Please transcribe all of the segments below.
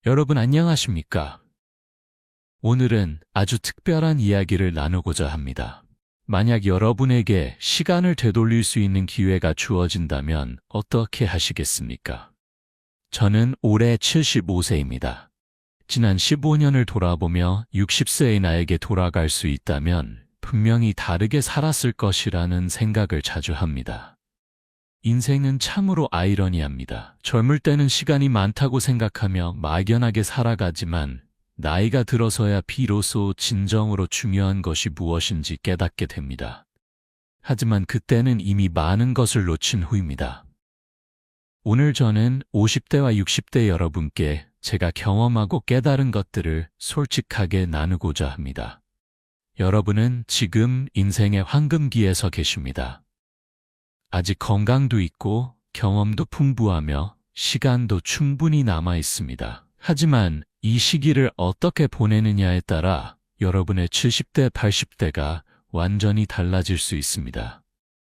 여러분 안녕하십니까? 오늘은 아주 특별한 이야기를 나누고자 합니다. 만약 여러분에게 시간을 되돌릴 수 있는 기회가 주어진다면 어떻게 하시겠습니까? 저는 올해 75세입니다. 지난 15년을 돌아보며 60세의 나에게 돌아갈 수 있다면 분명히 다르게 살았을 것이라는 생각을 자주 합니다. 인생은 참으로 아이러니합니다. 젊을 때는 시간이 많다고 생각하며 막연하게 살아가지만 나이가 들어서야 비로소 진정으로 중요한 것이 무엇인지 깨닫게 됩니다. 하지만 그때는 이미 많은 것을 놓친 후입니다. 오늘 저는 50대와 60대 여러분께 제가 경험하고 깨달은 것들을 솔직하게 나누고자 합니다. 여러분은 지금 인생의 황금기에 서 계십니다. 아직 건강도 있고 경험도 풍부하며 시간도 충분히 남아 있습니다. 하지만 이 시기를 어떻게 보내느냐에 따라 여러분의 70대, 80대가 완전히 달라질 수 있습니다.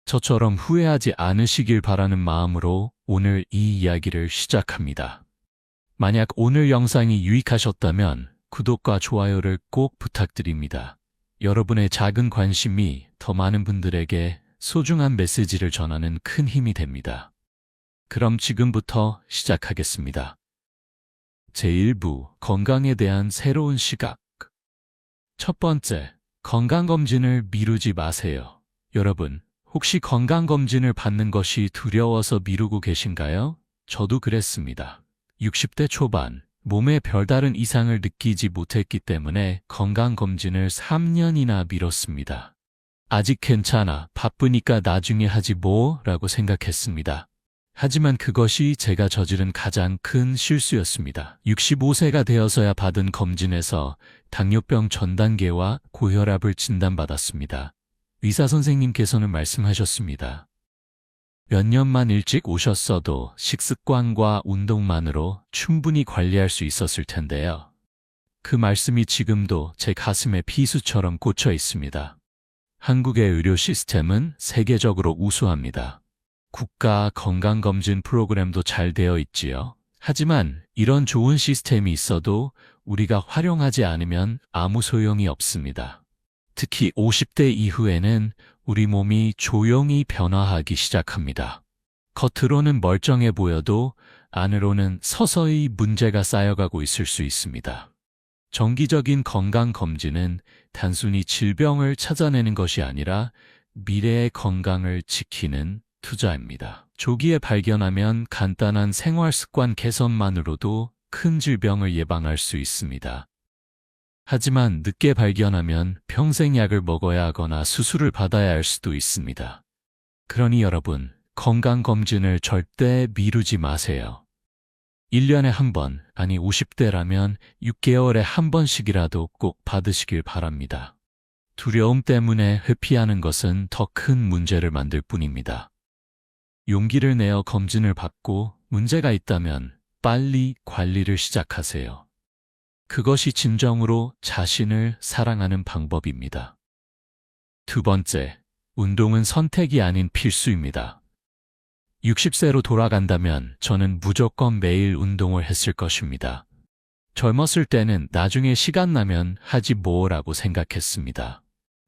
저처럼 후회하지 않으시길 바라는 마음으로 오늘 이 이야기를 시작합니다. 만약 오늘 영상이 유익하셨다면 구독과 좋아요를 꼭 부탁드립니다. 여러분의 작은 관심이 더 많은 분들에게 소중한 메시지를 전하는 큰 힘이 됩니다. 그럼 지금부터 시작하겠습니다. 제1부, 건강에 대한 새로운 시각. 첫 번째, 건강검진을 미루지 마세요. 여러분, 혹시 건강검진을 받는 것이 두려워서 미루고 계신가요? 저도 그랬습니다. 60대 초반, 몸에 별다른 이상을 느끼지 못했기 때문에 건강검진을 3년이나 미뤘습니다. 아직 괜찮아, 바쁘니까 나중에 하지 뭐 라고 생각했습니다. 하지만 그것이 제가 저지른 가장 큰 실수였습니다. 65세가 되어서야 받은 검진에서 당뇨병 전 단계와 고혈압을 진단받았습니다. 의사 선생님께서는 말씀하셨습니다. 몇 년만 일찍 오셨어도 식습관과 운동만으로 충분히 관리할 수 있었을 텐데요. 그 말씀이 지금도 제 가슴에 비수처럼 꽂혀 있습니다. 한국의 의료 시스템은 세계적으로 우수합니다. 국가 건강검진 프로그램도 잘 되어 있지요. 하지만 이런 좋은 시스템이 있어도 우리가 활용하지 않으면 아무 소용이 없습니다. 특히 50대 이후에는 우리 몸이 조용히 변화하기 시작합니다. 겉으로는 멀쩡해 보여도 안으로는 서서히 문제가 쌓여가고 있을 수 있습니다. 정기적인 건강검진은 단순히 질병을 찾아내는 것이 아니라 미래의 건강을 지키는 투자입니다. 조기에 발견하면 간단한 생활습관 개선만으로도 큰 질병을 예방할 수 있습니다. 하지만 늦게 발견하면 평생 약을 먹어야 하거나 수술을 받아야 할 수도 있습니다. 그러니 여러분, 건강검진을 절대 미루지 마세요. 1년에 한 번, 아니 50대라면 6개월에 한 번씩이라도 꼭 받으시길 바랍니다. 두려움 때문에 회피하는 것은 더 큰 문제를 만들 뿐입니다. 용기를 내어 검진을 받고 문제가 있다면 빨리 관리를 시작하세요. 그것이 진정으로 자신을 사랑하는 방법입니다. 두 번째, 운동은 선택이 아닌 필수입니다. 60세로 돌아간다면 저는 무조건 매일 운동을 했을 것입니다. 젊었을 때는 나중에 시간 나면 하지 뭐라고 생각했습니다.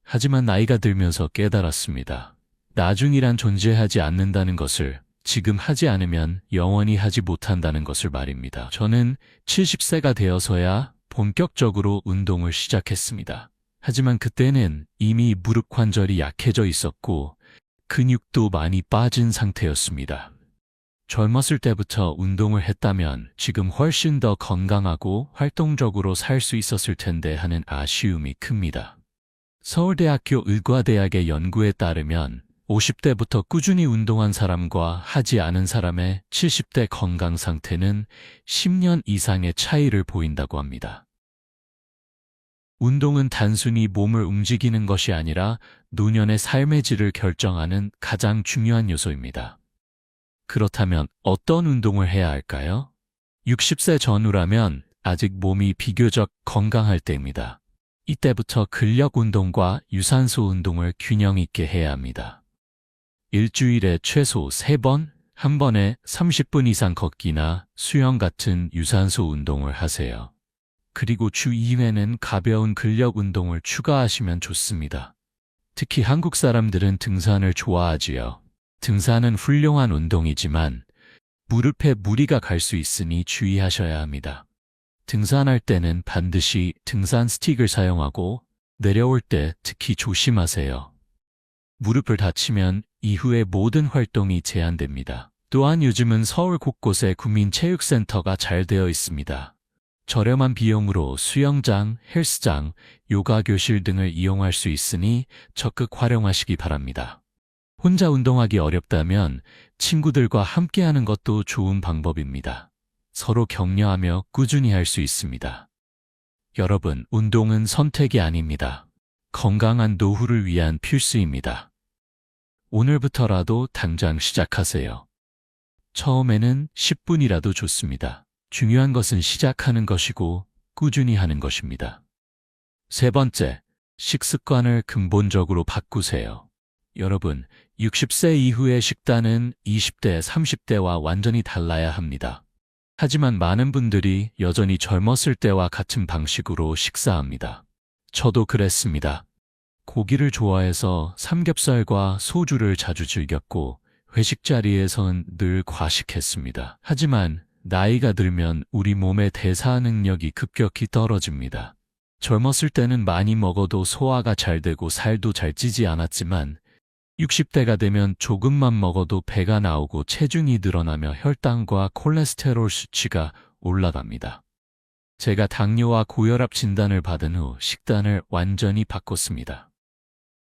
하지만 나이가 들면서 깨달았습니다. 나중이란 존재하지 않는다는 것을, 지금 하지 않으면 영원히 하지 못한다는 것을 말입니다. 저는 70세가 되어서야 본격적으로 운동을 시작했습니다. 하지만 그때는 이미 무릎 관절이 약해져 있었고 근육도 많이 빠진 상태였습니다. 젊었을 때부터 운동을 했다면 지금 훨씬 더 건강하고 활동적으로 살 수 있었을 텐데 하는 아쉬움이 큽니다. 서울대학교 의과대학의 연구에 따르면 50대부터 꾸준히 운동한 사람과 하지 않은 사람의 70대 건강 상태는 10년 이상의 차이를 보인다고 합니다. 운동은 단순히 몸을 움직이는 것이 아니라 노년의 삶의 질을 결정하는 가장 중요한 요소입니다. 그렇다면 어떤 운동을 해야 할까요? 60세 전후라면 아직 몸이 비교적 건강할 때입니다. 이때부터 근력 운동과 유산소 운동을 균형 있게 해야 합니다. 일주일에 최소 3번, 한 번에 30분 이상 걷기나 수영 같은 유산소 운동을 하세요. 그리고 주 2회는 가벼운 근력 운동을 추가하시면 좋습니다. 특히 한국 사람들은 등산을 좋아하지요. 등산은 훌륭한 운동이지만 무릎에 무리가 갈 수 있으니 주의하셔야 합니다. 등산할 때는 반드시 등산 스틱을 사용하고 내려올 때 특히 조심하세요. 무릎을 다치면 이후의 모든 활동이 제한됩니다. 또한 요즘은 서울 곳곳에 국민체육센터가 잘 되어 있습니다. 저렴한 비용으로 수영장, 헬스장, 요가 교실 등을 이용할 수 있으니 적극 활용하시기 바랍니다. 혼자 운동하기 어렵다면 친구들과 함께하는 것도 좋은 방법입니다. 서로 격려하며 꾸준히 할 수 있습니다. 여러분, 운동은 선택이 아닙니다. 건강한 노후를 위한 필수입니다. 오늘부터라도 당장 시작하세요. 처음에는 10분이라도 좋습니다. 중요한 것은 시작하는 것이고 꾸준히 하는 것입니다. 세 번째, 식습관을 근본적으로 바꾸세요. 여러분, 60세 이후의 식단은 20대, 30대와 완전히 달라야 합니다. 하지만 많은 분들이 여전히 젊었을 때와 같은 방식으로 식사합니다. 저도 그랬습니다. 고기를 좋아해서 삼겹살과 소주를 자주 즐겼고 회식 자리에선 늘 과식했습니다. 하지만 나이가 들면 우리 몸의 대사 능력이 급격히 떨어집니다. 젊었을 때는 많이 먹어도 소화가 잘 되고 살도 잘 찌지 않았지만 60대가 되면 조금만 먹어도 배가 나오고 체중이 늘어나며 혈당과 콜레스테롤 수치가 올라갑니다. 제가 당뇨와 고혈압 진단을 받은 후 식단을 완전히 바꿨습니다.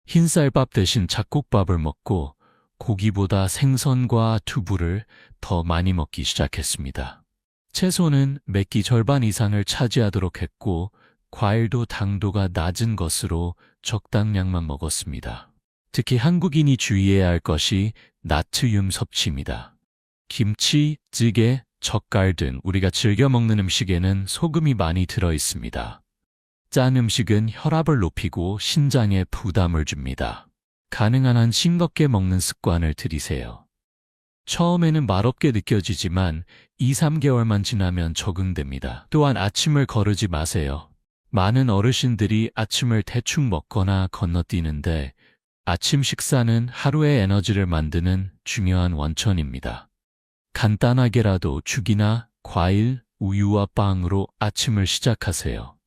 흰쌀밥 대신 잡곡밥을 먹고 고기보다 생선과 두부를 더 많이 먹기 시작했습니다. 채소는 몇 끼 절반 이상을 차지하도록 했고 과일도 당도가 낮은 것으로 적당량만 먹었습니다. 특히 한국인이 주의해야 할 것이 나트륨 섭취입니다. 김치, 찌개, 젓갈 등 우리가 즐겨 먹는 음식에는 소금이 많이 들어 있습니다. 짠 음식은 혈압을 높이고 신장에 부담을 줍니다. 가능한 한 싱겁게 먹는 습관을 들이세요. 처음에는 맛없게 느껴지지만 2, 3개월만 지나면 적응됩니다. 또한 아침을 거르지 마세요. 많은 어르신들이 아침을 대충 먹거나 건너뛰는데 아침 식사는 하루의 에너지를 만드는 중요한 원천입니다. 간단하게라도 죽이나 과일, 우유와 빵으로 아침을 시작하세요.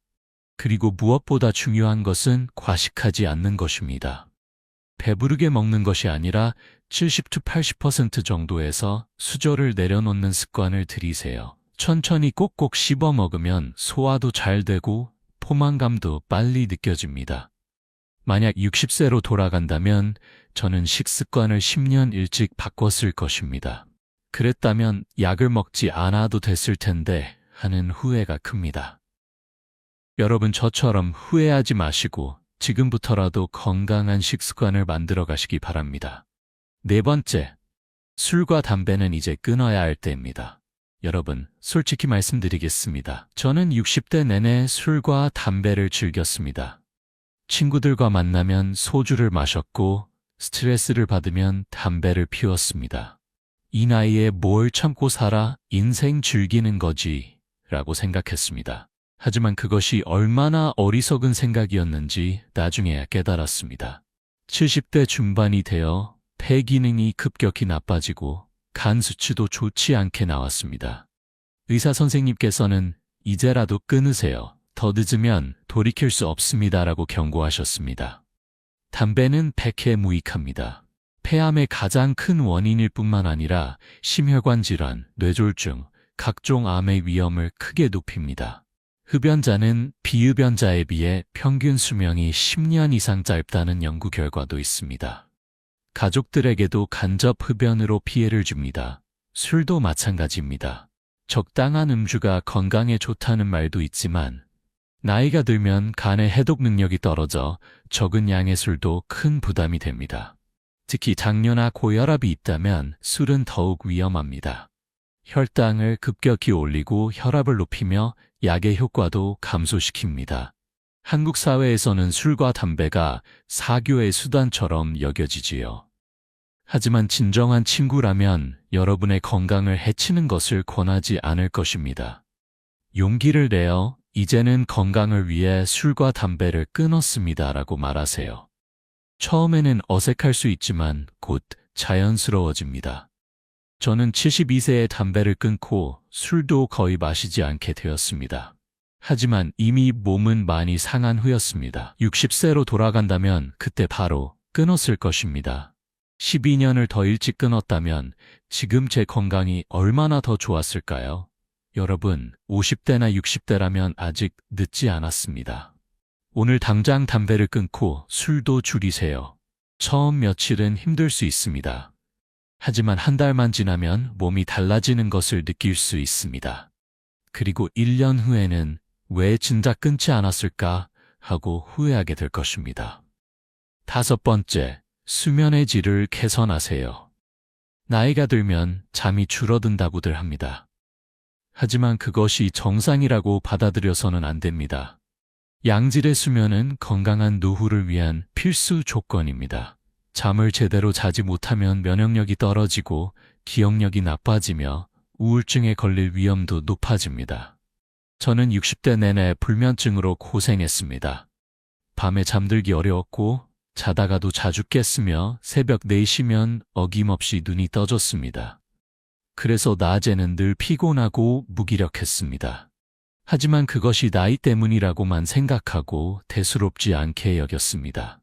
그리고 무엇보다 중요한 것은 과식하지 않는 것입니다. 배부르게 먹는 것이 아니라 70~80% 정도에서 수저를 내려놓는 습관을 들이세요. 천천히 꼭꼭 씹어 먹으면 소화도 잘 되고 포만감도 빨리 느껴집니다. 만약 60세로 돌아간다면 저는 식습관을 10년 일찍 바꿨을 것입니다. 그랬다면 약을 먹지 않아도 됐을 텐데 하는 후회가 큽니다. 여러분, 저처럼 후회하지 마시고 지금부터라도 건강한 식습관을 만들어 가시기 바랍니다. 네 번째, 술과 담배는 이제 끊어야 할 때입니다. 여러분, 솔직히 말씀드리겠습니다. 저는 60대 내내 술과 담배를 즐겼습니다. 친구들과 만나면 소주를 마셨고 스트레스를 받으면 담배를 피웠습니다. 이 나이에 뭘 참고 살아, 인생 즐기는 거지 라고 생각했습니다. 하지만 그것이 얼마나 어리석은 생각이었는지 나중에야 깨달았습니다. 70대 중반이 되어 폐 기능이 급격히 나빠지고 간 수치도 좋지 않게 나왔습니다. 의사 선생님께서는 이제라도 끊으세요. 더 늦으면 돌이킬 수 없습니다라고 경고하셨습니다. 담배는 백해무익합니다. 폐암의 가장 큰 원인일 뿐만 아니라 심혈관 질환, 뇌졸중, 각종 암의 위험을 크게 높입니다. 흡연자는 비흡연자에 비해 평균 수명이 10년 이상 짧다는 연구 결과도 있습니다. 가족들에게도 간접 흡연으로 피해를 줍니다. 술도 마찬가지입니다. 적당한 음주가 건강에 좋다는 말도 있지만 나이가 들면 간의 해독 능력이 떨어져 적은 양의 술도 큰 부담이 됩니다. 특히 당뇨나 고혈압이 있다면 술은 더욱 위험합니다. 혈당을 급격히 올리고 혈압을 높이며 약의 효과도 감소시킵니다. 한국 사회에서는 술과 담배가 사교의 수단처럼 여겨지지요. 하지만 진정한 친구라면 여러분의 건강을 해치는 것을 권하지 않을 것입니다. 용기를 내어 이제는 건강을 위해 술과 담배를 끊었습니다 라고 말하세요. 처음에는 어색할 수 있지만 곧 자연스러워집니다. 저는 72세에 담배를 끊고 술도 거의 마시지 않게 되었습니다. 하지만 이미 몸은 많이 상한 후였습니다. 60세로 돌아간다면 그때 바로 끊었을 것입니다. 12년을 더 일찍 끊었다면 지금 제 건강이 얼마나 더 좋았을까요? 여러분, 50대나 60대라면 아직 늦지 않았습니다. 오늘 당장 담배를 끊고 술도 줄이세요. 처음 며칠은 힘들 수 있습니다. 하지만 한 달만 지나면 몸이 달라지는 것을 느낄 수 있습니다. 그리고 1년 후에는 왜 진작 끊지 않았을까 하고 후회하게 될 것입니다. 5번째, 수면의 질을 개선하세요. 나이가 들면 잠이 줄어든다고들 합니다. 하지만 그것이 정상이라고 받아들여서는 안 됩니다. 양질의 수면은 건강한 노후를 위한 필수 조건입니다. 잠을 제대로 자지 못하면 면역력이 떨어지고 기억력이 나빠지며 우울증에 걸릴 위험도 높아집니다. 저는 60대 내내 불면증으로 고생했습니다. 밤에 잠들기 어려웠고 자다가도 자주 깼으며 새벽 4시면 어김없이 눈이 떠졌습니다. 그래서 낮에는 늘 피곤하고 무기력했습니다. 하지만 그것이 나이 때문이라고만 생각하고 대수롭지 않게 여겼습니다.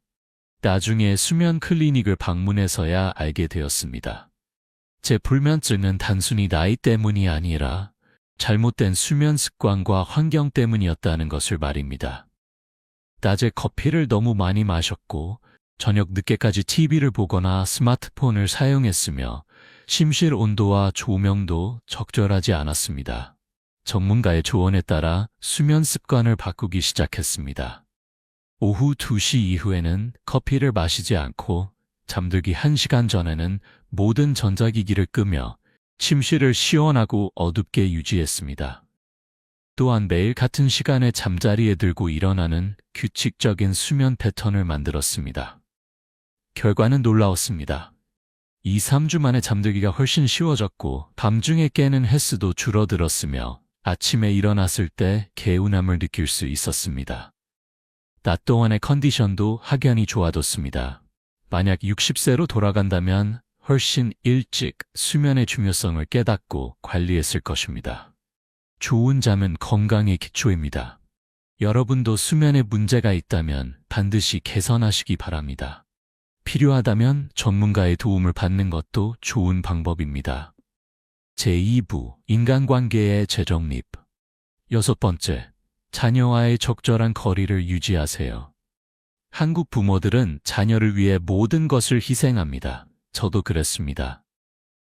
나중에 수면 클리닉을 방문해서야 알게 되었습니다. 제 불면증은 단순히 나이 때문이 아니라 잘못된 수면 습관과 환경 때문이었다는 것을 말입니다. 낮에 커피를 너무 많이 마셨고 저녁 늦게까지 TV를 보거나 스마트폰을 사용했으며 침실 온도와 조명도 적절하지 않았습니다. 전문가의 조언에 따라 수면 습관을 바꾸기 시작했습니다. 오후 2시 이후에는 커피를 마시지 않고 잠들기 1시간 전에는 모든 전자기기를 끄며 침실을 시원하고 어둡게 유지했습니다. 또한 매일 같은 시간에 잠자리에 들고 일어나는 규칙적인 수면 패턴을 만들었습니다. 결과는 놀라웠습니다. 2, 3주 만에 잠들기가 훨씬 쉬워졌고 밤중에 깨는 횟수도 줄어들었으며 아침에 일어났을 때 개운함을 느낄 수 있었습니다. 낮 동안의 컨디션도 확연히 좋아졌습니다. 만약 60세로 돌아간다면 훨씬 일찍 수면의 중요성을 깨닫고 관리했을 것입니다. 좋은 잠은 건강의 기초입니다. 여러분도 수면에 문제가 있다면 반드시 개선하시기 바랍니다. 필요하다면 전문가의 도움을 받는 것도 좋은 방법입니다. 제2부, 인간관계의 재정립. 6번째, 자녀와의 적절한 거리를 유지하세요. 한국 부모들은 자녀를 위해 모든 것을 희생합니다. 저도 그랬습니다.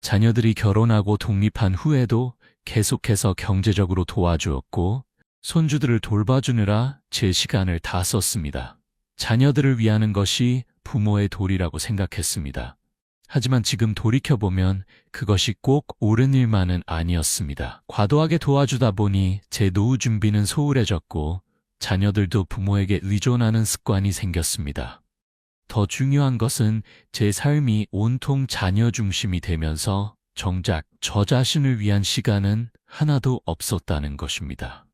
자녀들이 결혼하고 독립한 후에도 계속해서 경제적으로 도와주었고 손주들을 돌봐주느라 제 시간을 다 썼습니다. 자녀들을 위하는 것이 부모의 도리라고 생각했습니다. 하지만 지금 돌이켜보면 그것이 꼭 옳은 일만은 아니었습니다. 과도하게 도와주다 보니 제 노후 준비는 소홀해졌고 자녀들도 부모에게 의존하는 습관이 생겼습니다. 더 중요한 것은 제 삶이 온통 자녀 중심이 되면서 정작 저 자신을 위한 시간은 하나도 없었다는 것입니다.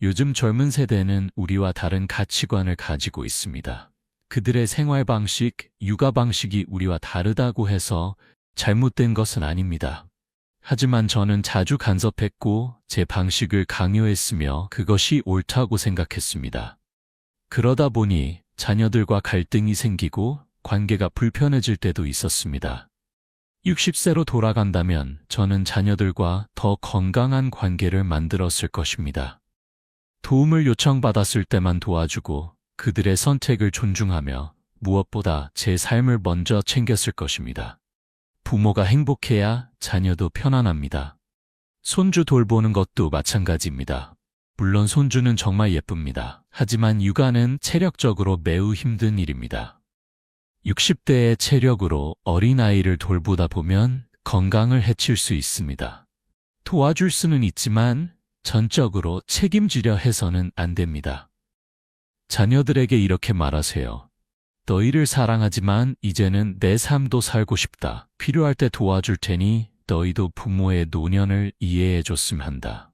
요즘 젊은 세대는 우리와 다른 가치관을 가지고 있습니다. 그들의 생활 방식, 육아 방식이 우리와 다르다고 해서 잘못된 것은 아닙니다. 하지만 저는 자주 간섭했고 제 방식을 강요했으며 그것이 옳다고 생각했습니다. 그러다 보니 자녀들과 갈등이 생기고 관계가 불편해질 때도 있었습니다. 60세로 돌아간다면 저는 자녀들과 더 건강한 관계를 만들었을 것입니다. 도움을 요청받았을 때만 도와주고 그들의 선택을 존중하며 무엇보다 제 삶을 먼저 챙겼을 것입니다. 부모가 행복해야 자녀도 편안합니다. 손주 돌보는 것도 마찬가지입니다. 물론 손주는 정말 예쁩니다. 하지만 육아는 체력적으로 매우 힘든 일입니다. 60대의 체력으로 어린아이를 돌보다 보면 건강을 해칠 수 있습니다. 도와줄 수는 있지만 전적으로 책임지려 해서는 안 됩니다. 자녀들에게 이렇게 말하세요. 너희를 사랑하지만 이제는 내 삶도 살고 싶다. 필요할 때 도와줄 테니 너희도 부모의 노년을 이해해 줬으면 한다.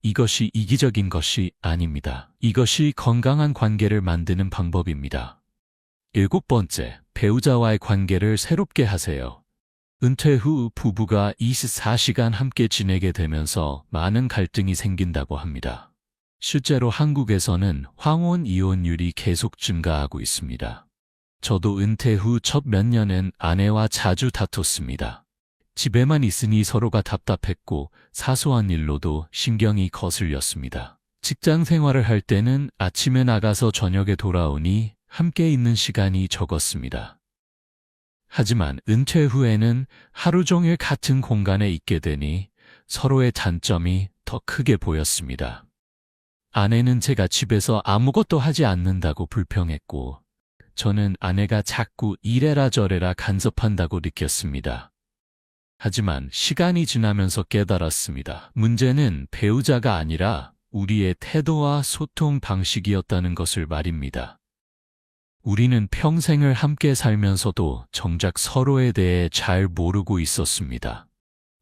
이것이 이기적인 것이 아닙니다. 이것이 건강한 관계를 만드는 방법입니다. 7번째, 배우자와의 관계를 새롭게 하세요. 은퇴 후 부부가 24시간 함께 지내게 되면서 많은 갈등이 생긴다고 합니다. 실제로 한국에서는 황혼 이혼율이 계속 증가하고 있습니다. 저도 은퇴 후 첫 몇 년은 아내와 자주 다퉜습니다. 집에만 있으니 서로가 답답했고 사소한 일로도 신경이 거슬렸습니다. 직장 생활을 할 때는 아침에 나가서 저녁에 돌아오니 함께 있는 시간이 적었습니다. 하지만 은퇴 후에는 하루 종일 같은 공간에 있게 되니 서로의 단점이 더 크게 보였습니다. 아내는 제가 집에서 아무것도 하지 않는다고 불평했고, 저는 아내가 자꾸 이래라 저래라 간섭한다고 느꼈습니다. 하지만 시간이 지나면서 깨달았습니다. 문제는 배우자가 아니라 우리의 태도와 소통 방식이었다는 것을 말입니다. 우리는 평생을 함께 살면서도 정작 서로에 대해 잘 모르고 있었습니다.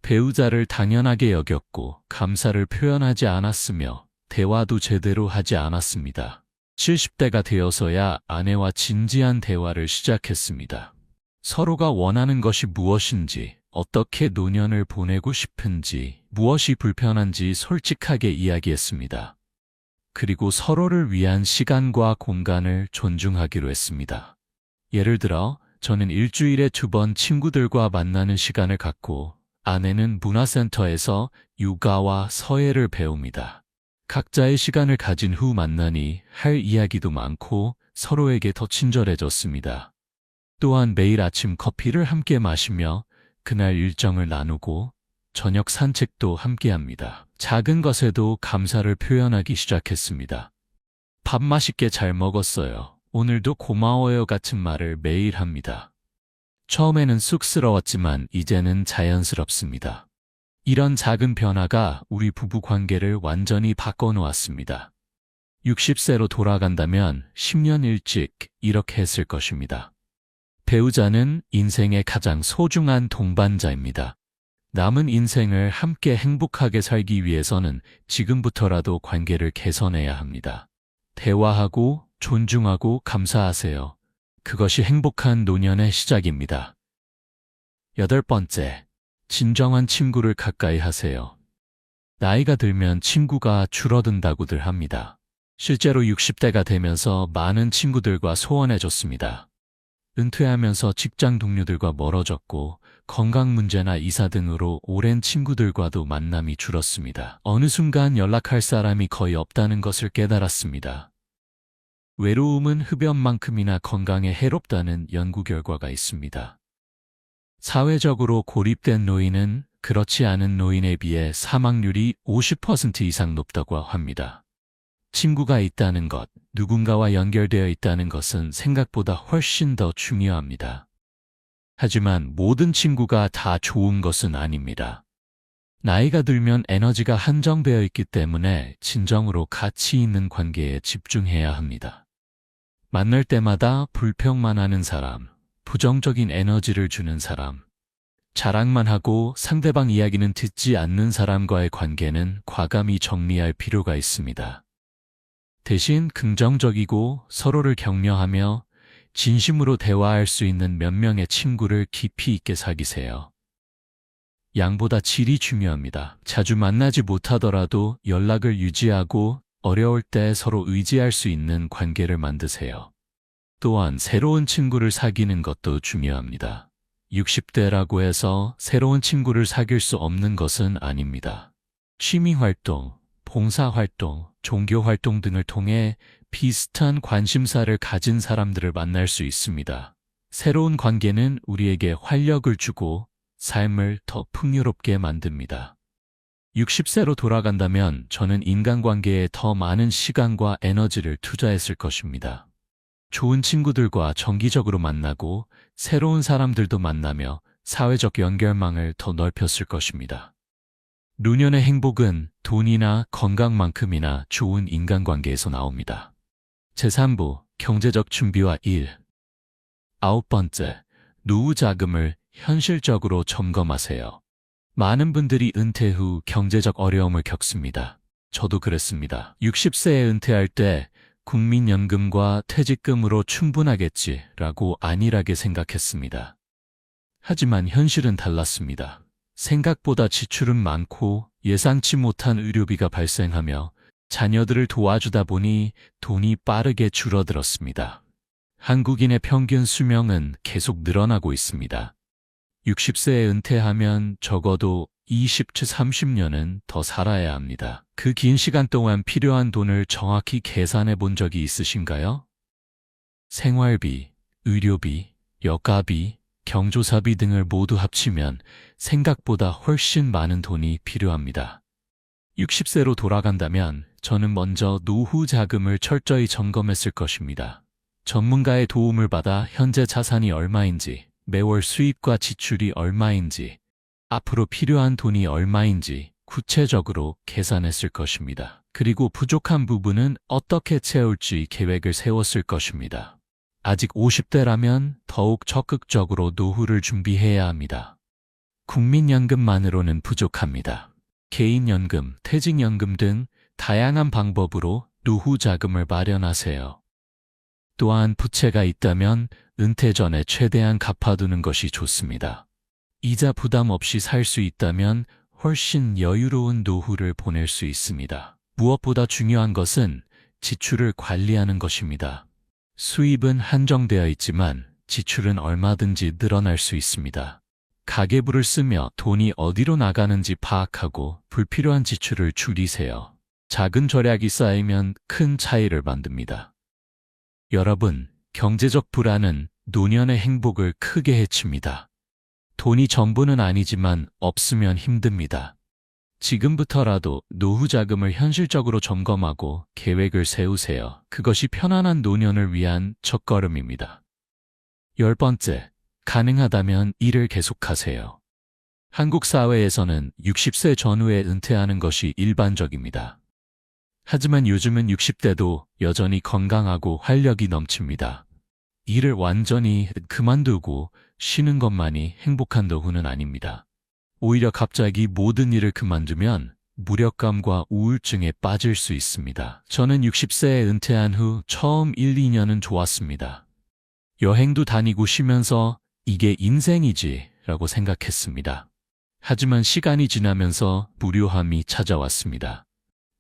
배우자를 당연하게 여겼고 감사를 표현하지 않았으며 대화도 제대로 하지 않았습니다. 70대가 되어서야 아내와 진지한 대화를 시작했습니다. 서로가 원하는 것이 무엇인지, 어떻게 노년을 보내고 싶은지, 무엇이 불편한지 솔직하게 이야기했습니다. 그리고 서로를 위한 시간과 공간을 존중하기로 했습니다. 예를 들어, 저는 일주일에 2번 친구들과 만나는 시간을 갖고 아내는 문화센터에서 육아와 서예를 배웁니다. 각자의 시간을 가진 후 만나니 할 이야기도 많고 서로에게 더 친절해졌습니다. 또한 매일 아침 커피를 함께 마시며 그날 일정을 나누고 저녁 산책도 함께합니다. 작은 것에도 감사를 표현하기 시작했습니다. 밥 맛있게 잘 먹었어요. 오늘도 고마워요 같은 말을 매일 합니다. 처음에는 쑥스러웠지만 이제는 자연스럽습니다. 이런 작은 변화가 우리 부부 관계를 완전히 바꿔놓았습니다. 60세로 돌아간다면 10년 일찍 이렇게 했을 것입니다. 배우자는 인생의 가장 소중한 동반자입니다. 남은 인생을 함께 행복하게 살기 위해서는 지금부터라도 관계를 개선해야 합니다. 대화하고 존중하고 감사하세요. 그것이 행복한 노년의 시작입니다. 8번째, 진정한 친구를 가까이 하세요. 나이가 들면 친구가 줄어든다고들 합니다. 실제로 60대가 되면서 많은 친구들과 소원해졌습니다. 은퇴하면서 직장 동료들과 멀어졌고 건강 문제나 이사 등으로 오랜 친구들과도 만남이 줄었습니다. 어느 순간 연락할 사람이 거의 없다는 것을 깨달았습니다. 외로움은 흡연만큼이나 건강에 해롭다는 연구 결과가 있습니다. 사회적으로 고립된 노인은 그렇지 않은 노인에 비해 사망률이 50% 이상 높다고 합니다. 친구가 있다는 것, 누군가와 연결되어 있다는 것은 생각보다 훨씬 더 중요합니다. 하지만 모든 친구가 다 좋은 것은 아닙니다. 나이가 들면 에너지가 한정되어 있기 때문에 진정으로 가치 있는 관계에 집중해야 합니다. 만날 때마다 불평만 하는 사람, 부정적인 에너지를 주는 사람, 자랑만 하고 상대방 이야기는 듣지 않는 사람과의 관계는 과감히 정리할 필요가 있습니다. 대신 긍정적이고 서로를 격려하며 진심으로 대화할 수 있는 몇 명의 친구를 깊이 있게 사귀세요. 양보다 질이 중요합니다. 자주 만나지 못하더라도 연락을 유지하고 어려울 때 서로 의지할 수 있는 관계를 만드세요. 또한 새로운 친구를 사귀는 것도 중요합니다. 60대라고 해서 새로운 친구를 사귈 수 없는 것은 아닙니다. 취미활동, 봉사활동, 종교활동 등을 통해 비슷한 관심사를 가진 사람들을 만날 수 있습니다. 새로운 관계는 우리에게 활력을 주고 삶을 더 풍요롭게 만듭니다. 60세로 돌아간다면 저는 인간관계에 더 많은 시간과 에너지를 투자했을 것입니다. 좋은 친구들과 정기적으로 만나고 새로운 사람들도 만나며 사회적 연결망을 더 넓혔을 것입니다. 노년의 행복은 돈이나 건강만큼이나 좋은 인간관계에서 나옵니다. 제3부 경제적 준비와 일, 9번째, 노후 자금을 현실적으로 점검하세요. 많은 분들이 은퇴 후 경제적 어려움을 겪습니다. 저도 그랬습니다. 60세에 은퇴할 때 국민연금과 퇴직금으로 충분하겠지라고 안일하게 생각했습니다. 하지만 현실은 달랐습니다. 생각보다 지출은 많고 예상치 못한 의료비가 발생하며 자녀들을 도와주다 보니 돈이 빠르게 줄어들었습니다. 한국인의 평균 수명은 계속 늘어나고 있습니다. 60세에 은퇴하면 적어도 20-30년은 더 살아야 합니다. 그 긴 시간 동안 필요한 돈을 정확히 계산해 본 적이 있으신가요? 생활비, 의료비, 여가비, 경조사비 등을 모두 합치면 생각보다 훨씬 많은 돈이 필요합니다. 60세로 돌아간다면 저는 먼저 노후 자금을 철저히 점검했을 것입니다. 전문가의 도움을 받아 현재 자산이 얼마인지, 매월 수입과 지출이 얼마인지, 앞으로 필요한 돈이 얼마인지 구체적으로 계산했을 것입니다. 그리고 부족한 부분은 어떻게 채울지 계획을 세웠을 것입니다. 아직 50대라면 더욱 적극적으로 노후를 준비해야 합니다. 국민연금만으로는 부족합니다. 개인연금, 퇴직연금 등 다양한 방법으로 노후 자금을 마련하세요. 또한 부채가 있다면 은퇴 전에 최대한 갚아두는 것이 좋습니다. 이자 부담 없이 살 수 있다면 훨씬 여유로운 노후를 보낼 수 있습니다. 무엇보다 중요한 것은 지출을 관리하는 것입니다. 수입은 한정되어 있지만 지출은 얼마든지 늘어날 수 있습니다. 가계부를 쓰며 돈이 어디로 나가는지 파악하고 불필요한 지출을 줄이세요. 작은 절약이 쌓이면 큰 차이를 만듭니다. 여러분, 경제적 불안은 노년의 행복을 크게 해칩니다. 돈이 전부는 아니지만 없으면 힘듭니다. 지금부터라도 노후 자금을 현실적으로 점검하고 계획을 세우세요. 그것이 편안한 노년을 위한 첫걸음입니다. 10번째, 가능하다면 일을 계속하세요. 한국 사회에서는 60세 전후에 은퇴하는 것이 일반적입니다. 하지만 요즘은 60대도 여전히 건강하고 활력이 넘칩니다. 일을 완전히 그만두고 쉬는 것만이 행복한 노후는 아닙니다. 오히려 갑자기 모든 일을 그만두면 무력감과 우울증에 빠질 수 있습니다. 저는 60세에 은퇴한 후 처음 1-2년은 좋았습니다. 여행도 다니고 쉬면서 이게 인생이지 라고 생각했습니다. 하지만 시간이 지나면서 무료함이 찾아왔습니다.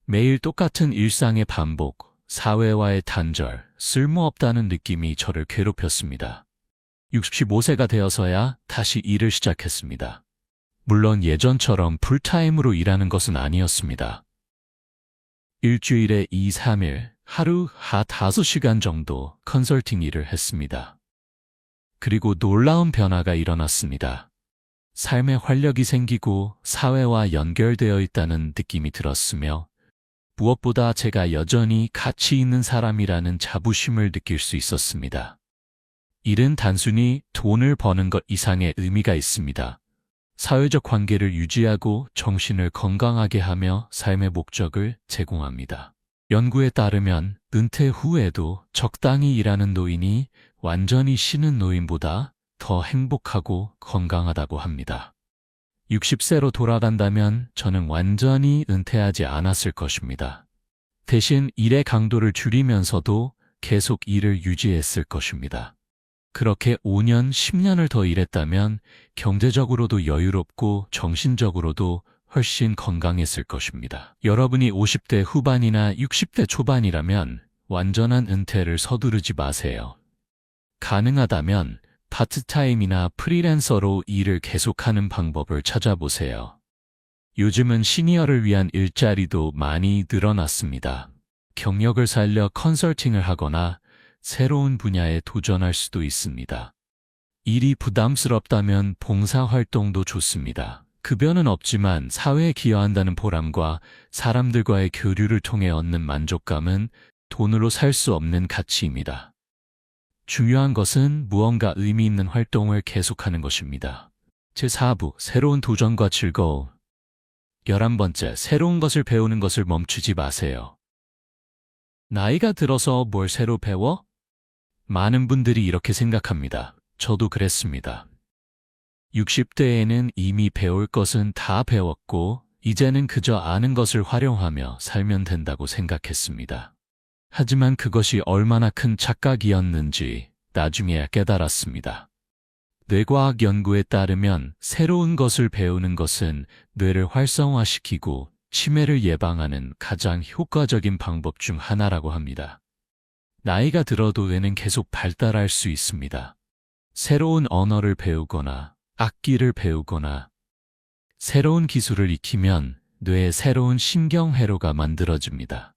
매일 똑같은 일상의 반복, 사회와의 단절, 쓸모없다는 느낌이 저를 괴롭혔습니다. 65세가 되어서야 다시 일을 시작했습니다. 물론 예전처럼 풀타임으로 일하는 것은 아니었습니다. 일주일에 2-3일, 하루 5시간 정도 컨설팅 일을 했습니다. 그리고 놀라운 변화가 일어났습니다. 삶에 활력이 생기고 사회와 연결되어 있다는 느낌이 들었으며 무엇보다 제가 여전히 가치 있는 사람이라는 자부심을 느낄 수 있었습니다. 일은 단순히 돈을 버는 것 이상의 의미가 있습니다. 사회적 관계를 유지하고 정신을 건강하게 하며 삶의 목적을 제공합니다. 연구에 따르면 은퇴 후에도 적당히 일하는 노인이 완전히 쉬는 노인보다 더 행복하고 건강하다고 합니다. 60세로 돌아간다면 저는 완전히 은퇴하지 않았을 것입니다. 대신 일의 강도를 줄이면서도 계속 일을 유지했을 것입니다. 그렇게 5년, 10년을 더 일했다면 경제적으로도 여유롭고 정신적으로도 훨씬 건강했을 것입니다. 여러분이 50대 후반이나 60대 초반이라면 완전한 은퇴를 서두르지 마세요. 가능하다면 파트타임이나 프리랜서로 일을 계속하는 방법을 찾아보세요. 요즘은 시니어를 위한 일자리도 많이 늘어났습니다. 경력을 살려 컨설팅을 하거나 새로운 분야에 도전할 수도 있습니다. 일이 부담스럽다면 봉사활동도 좋습니다. 급여는 없지만 사회에 기여한다는 보람과 사람들과의 교류를 통해 얻는 만족감은 돈으로 살 수 없는 가치입니다. 중요한 것은 무언가 의미 있는 활동을 계속하는 것입니다. 제4부, 새로운 도전과 즐거움. 11번째, 새로운 것을 배우는 것을 멈추지 마세요. 나이가 들어서 뭘 새로 배워? 많은 분들이 이렇게 생각합니다. 저도 그랬습니다. 60대에는 이미 배울 것은 다 배웠고 이제는 그저 아는 것을 활용하며 살면 된다고 생각했습니다. 하지만 그것이 얼마나 큰 착각이었는지 나중에야 깨달았습니다. 뇌과학 연구에 따르면 새로운 것을 배우는 것은 뇌를 활성화시키고 치매를 예방하는 가장 효과적인 방법 중 하나라고 합니다. 나이가 들어도 뇌는 계속 발달할 수 있습니다. 새로운 언어를 배우거나 악기를 배우거나 새로운 기술을 익히면 뇌에 새로운 신경회로가 만들어집니다.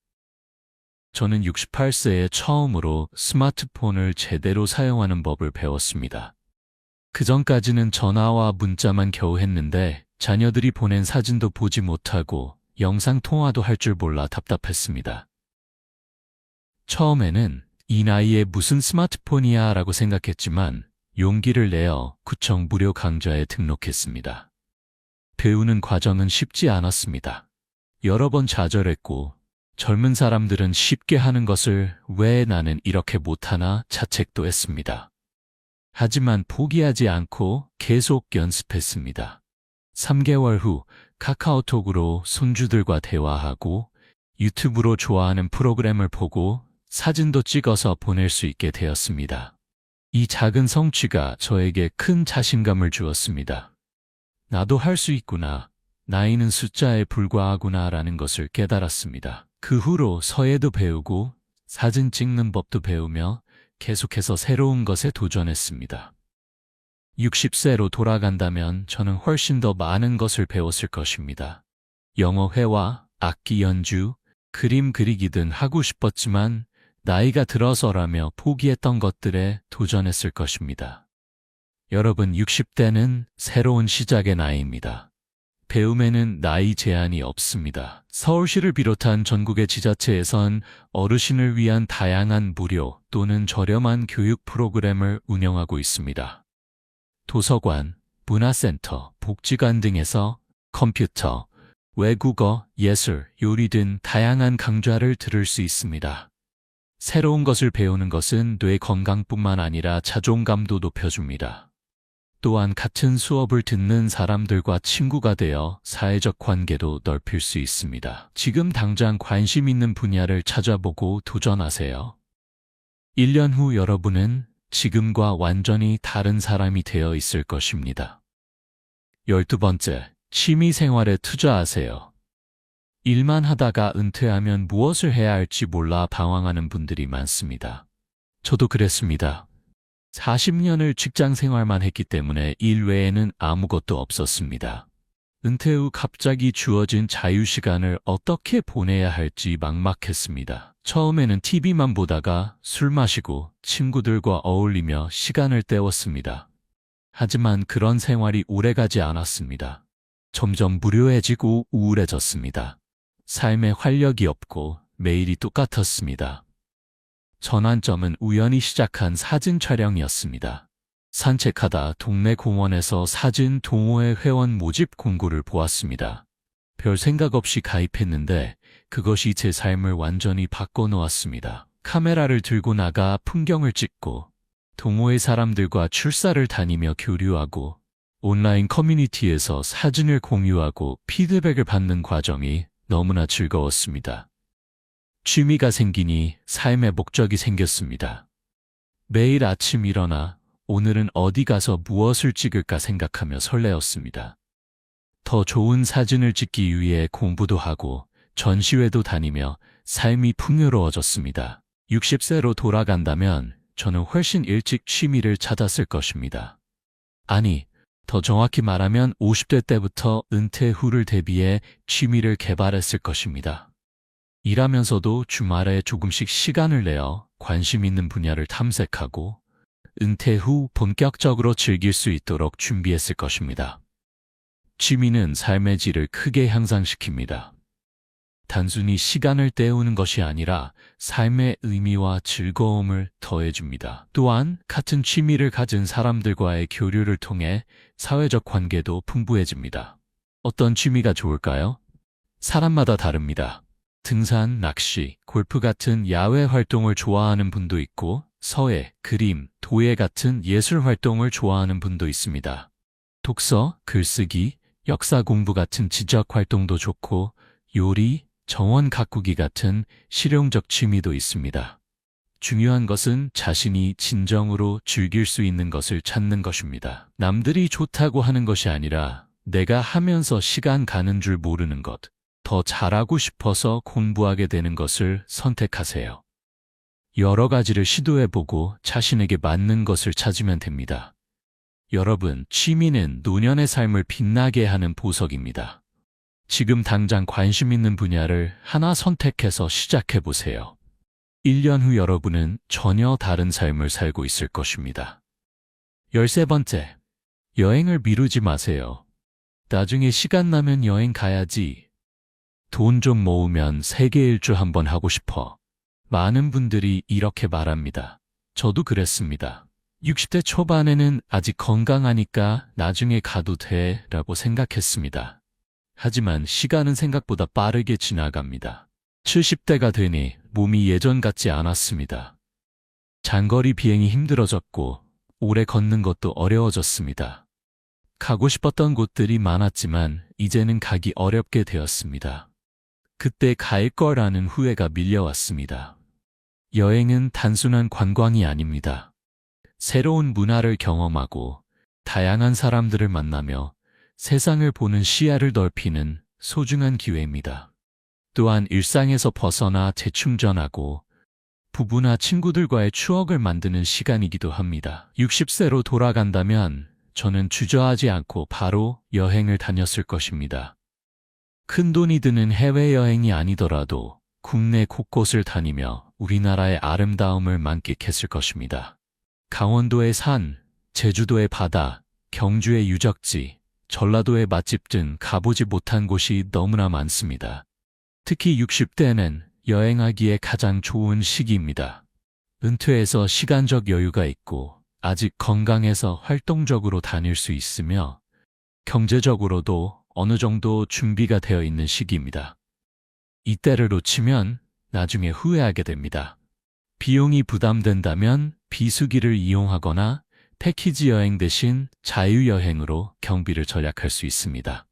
저는 68세에 처음으로 스마트폰을 제대로 사용하는 법을 배웠습니다. 그전까지는 전화와 문자만 겨우 했는데 자녀들이 보낸 사진도 보지 못하고 영상통화도 할 줄 몰라 답답했습니다. 처음에는 이 나이에 무슨 스마트폰이야 라고 생각했지만 용기를 내어 구청 무료 강좌에 등록했습니다. 배우는 과정은 쉽지 않았습니다. 여러 번 좌절했고 젊은 사람들은 쉽게 하는 것을 왜 나는 이렇게 못하나 자책도 했습니다. 하지만 포기하지 않고 계속 연습했습니다. 3개월 후 카카오톡으로 손주들과 대화하고 유튜브로 좋아하는 프로그램을 보고 사진도 찍어서 보낼 수 있게 되었습니다. 이 작은 성취가 저에게 큰 자신감을 주었습니다. 나도 할 수 있구나. 나이는 숫자에 불과하구나 라는 것을 깨달았습니다. 그 후로 서예도 배우고 사진 찍는 법도 배우며 계속해서 새로운 것에 도전했습니다. 60세로 돌아간다면 저는 훨씬 더 많은 것을 배웠을 것입니다. 영어 회화, 악기 연주, 그림 그리기 등 하고 싶었지만 나이가 들어서라며 포기했던 것들에 도전했을 것입니다. 여러분, 60대는 새로운 시작의 나이입니다. 배움에는 나이 제한이 없습니다. 서울시를 비롯한 전국의 지자체에선 어르신을 위한 다양한 무료 또는 저렴한 교육 프로그램을 운영하고 있습니다. 도서관, 문화센터, 복지관 등에서 컴퓨터, 외국어, 예술, 요리 등 다양한 강좌를 들을 수 있습니다. 새로운 것을 배우는 것은 뇌 건강뿐만 아니라 자존감도 높여줍니다. 또한 같은 수업을 듣는 사람들과 친구가 되어 사회적 관계도 넓힐 수 있습니다. 지금 당장 관심 있는 분야를 찾아보고 도전하세요. 1년 후 여러분은 지금과 완전히 다른 사람이 되어 있을 것입니다. 12번째, 취미 생활에 투자하세요. 일만 하다가 은퇴하면 무엇을 해야 할지 몰라 방황하는 분들이 많습니다. 저도 그랬습니다. 40년을 직장 생활만 했기 때문에 일 외에는 아무것도 없었습니다. 은퇴 후 갑자기 주어진 자유시간을 어떻게 보내야 할지 막막했습니다. 처음에는 TV만 보다가 술 마시고 친구들과 어울리며 시간을 때웠습니다. 하지만 그런 생활이 오래가지 않았습니다. 점점 무료해지고 우울해졌습니다. 삶에 활력이 없고 매일이 똑같았습니다. 전환점은 우연히 시작한 사진 촬영이었습니다. 산책하다 동네 공원에서 사진 동호회 회원 모집 공고를 보았습니다. 별 생각 없이 가입했는데 그것이 제 삶을 완전히 바꿔놓았습니다. 카메라를 들고 나가 풍경을 찍고 동호회 사람들과 출사를 다니며 교류하고 온라인 커뮤니티에서 사진을 공유하고 피드백을 받는 과정이 너무나 즐거웠습니다. 취미가 생기니 삶의 목적이 생겼습니다. 매일 아침 일어나 오늘은 어디 가서 무엇을 찍을까 생각하며 설레었습니다. 더 좋은 사진을 찍기 위해 공부도 하고 전시회도 다니며 삶이 풍요로워졌습니다. 60세로 돌아간다면 저는 훨씬 일찍 취미를 찾았을 것입니다. 아니, 더 정확히 말하면 50대 때부터 은퇴 후를 대비해 취미를 개발했을 것입니다. 일하면서도 주말에 조금씩 시간을 내어 관심 있는 분야를 탐색하고 은퇴 후 본격적으로 즐길 수 있도록 준비했을 것입니다. 취미는 삶의 질을 크게 향상시킵니다. 단순히 시간을 때우는 것이 아니라 삶의 의미와 즐거움을 더해줍니다. 또한 같은 취미를 가진 사람들과의 교류를 통해 사회적 관계도 풍부해집니다. 어떤 취미가 좋을까요? 사람마다 다릅니다. 등산, 낚시, 골프 같은 야외 활동을 좋아하는 분도 있고 서예, 그림, 도예 같은 예술 활동을 좋아하는 분도 있습니다. 독서, 글쓰기, 역사 공부 같은 지적 활동도 좋고 요리, 정원 가꾸기 같은 실용적 취미도 있습니다. 중요한 것은 자신이 진정으로 즐길 수 있는 것을 찾는 것입니다. 남들이 좋다고 하는 것이 아니라 내가 하면서 시간 가는 줄 모르는 것, 더 잘하고 싶어서 공부하게 되는 것을 선택하세요. 여러 가지를 시도해보고 자신에게 맞는 것을 찾으면 됩니다. 여러분, 취미는 노년의 삶을 빛나게 하는 보석입니다. 지금 당장 관심 있는 분야를 하나 선택해서 시작해보세요. 1년 후 여러분은 전혀 다른 삶을 살고 있을 것입니다. 13번째, 여행을 미루지 마세요. 나중에 시간 나면 여행 가야지. 돈 좀 모으면 세계 일주 한번 하고 싶어. 많은 분들이 이렇게 말합니다. 저도 그랬습니다. 60대 초반에는 아직 건강하니까 나중에 가도 돼 라고 생각했습니다. 하지만 시간은 생각보다 빠르게 지나갑니다. 70대가 되니 몸이 예전 같지 않았습니다. 장거리 비행이 힘들어졌고 오래 걷는 것도 어려워졌습니다. 가고 싶었던 곳들이 많았지만 이제는 가기 어렵게 되었습니다. 그때 갈 거라는 후회가 밀려왔습니다. 여행은 단순한 관광이 아닙니다. 새로운 문화를 경험하고 다양한 사람들을 만나며 세상을 보는 시야를 넓히는 소중한 기회입니다. 또한 일상에서 벗어나 재충전하고 부부나 친구들과의 추억을 만드는 시간이기도 합니다. 60세로 돌아간다면 저는 주저하지 않고 바로 여행을 다녔을 것입니다. 큰 돈이 드는 해외여행이 아니더라도 국내 곳곳을 다니며 우리나라의 아름다움을 만끽했을 것입니다. 강원도의 산, 제주도의 바다, 경주의 유적지, 전라도의 맛집 등 가보지 못한 곳이 너무나 많습니다. 특히 60대는 여행하기에 가장 좋은 시기입니다. 은퇴해서 시간적 여유가 있고 아직 건강해서 활동적으로 다닐 수 있으며 경제적으로도 어느 정도 준비가 되어 있는 시기입니다. 이때를 놓치면 나중에 후회하게 됩니다. 비용이 부담된다면 비수기를 이용하거나 패키지 여행 대신 자유여행으로 경비를 절약할 수 있습니다.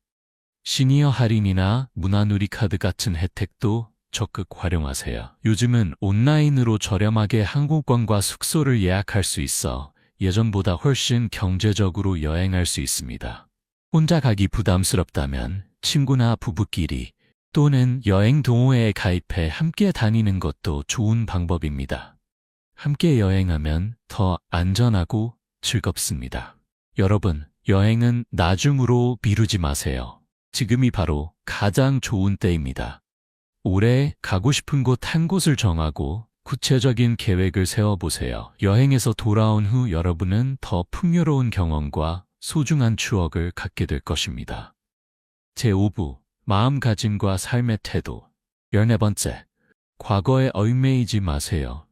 시니어 할인이나 문화누리 카드 같은 혜택도 적극 활용하세요. 요즘은 온라인으로 저렴하게 항공권과 숙소를 예약할 수 있어 예전보다 훨씬 경제적으로 여행할 수 있습니다. 혼자 가기 부담스럽다면 친구나 부부끼리 또는 여행 동호회에 가입해 함께 다니는 것도 좋은 방법입니다. 함께 여행하면 더 안전하고 즐겁습니다. 여러분, 여행은 나중으로 미루지 마세요. 지금이 바로 가장 좋은 때입니다. 올해 가고 싶은 곳 한 곳을 정하고 구체적인 계획을 세워보세요. 여행에서 돌아온 후 여러분은 더 풍요로운 경험과 소중한 추억을 갖게 될 것입니다. 제5부, 마음가짐과 삶의 태도. 14번째, 과거에 얽매이지 마세요.